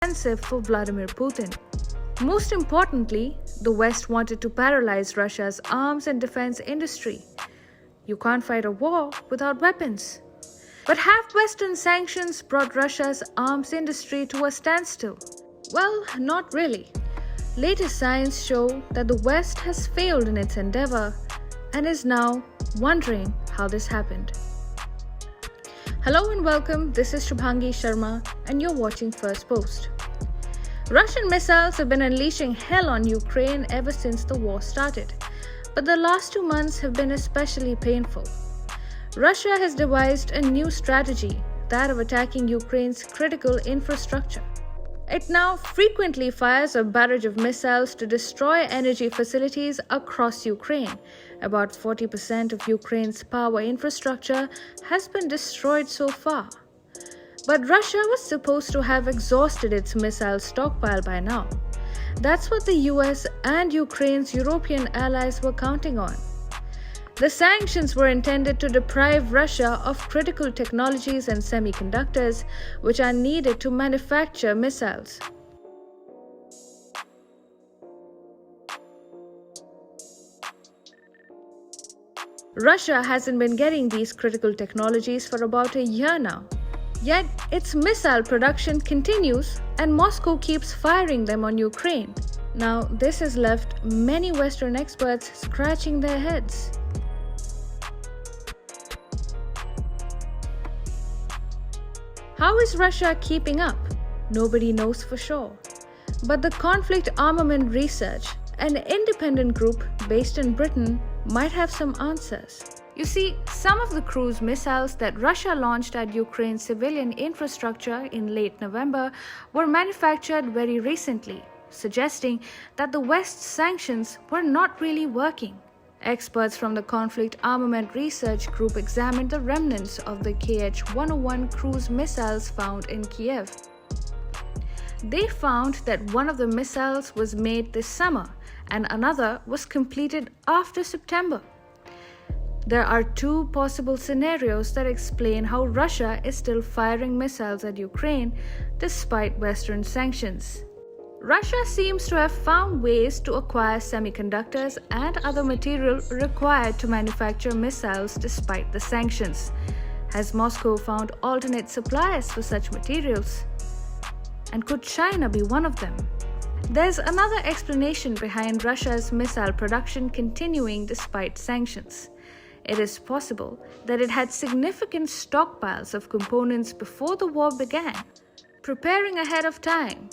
expensive for Vladimir Putin. Most importantly, the West wanted to paralyze Russia's arms and defense industry. You can't fight a war without weapons. But have Western sanctions brought Russia's arms industry to a standstill? Well, not really. Latest signs show that the West has failed in its endeavor and is now wondering how this happened. Hello and welcome, this is Shubhangi Sharma and you're watching First Post. Russian missiles have been unleashing hell on Ukraine ever since the war started, but the last 2 months have been especially painful. Russia has devised a new strategy, that of attacking Ukraine's critical infrastructure. It now frequently fires a barrage of missiles to destroy energy facilities across Ukraine. About 40% of Ukraine's power infrastructure has been destroyed so far. But Russia was supposed to have exhausted its missile stockpile by now. That's what the US and Ukraine's European allies were counting on. The sanctions were intended to deprive Russia of critical technologies and semiconductors, which are needed to manufacture missiles. Russia hasn't been getting these critical technologies for about a year now. Yet, its missile production continues and Moscow keeps firing them on Ukraine. Now, this has left many Western experts scratching their heads. How is Russia keeping up? Nobody knows for sure. But the Conflict Armament Research, an independent group based in Britain, might have some answers. You see, some of the cruise missiles that Russia launched at Ukraine's civilian infrastructure in late November were manufactured very recently, suggesting that the West's sanctions were not really working. Experts from the Conflict Armament Research Group examined the remnants of the Kh-101 cruise missiles found in Kiev. They found that one of the missiles was made this summer and another was completed after September. There are two possible scenarios that explain how Russia is still firing missiles at Ukraine despite Western sanctions. Russia seems to have found ways to acquire semiconductors and other material required to manufacture missiles despite the sanctions. Has Moscow found alternate suppliers for such materials? And could China be one of them? There's another explanation behind Russia's missile production continuing despite sanctions. It is possible that it had significant stockpiles of components before the war began, preparing ahead of time.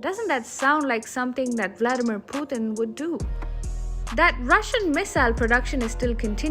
Doesn't that sound like something that Vladimir Putin would do? That Russian missile production is still continuing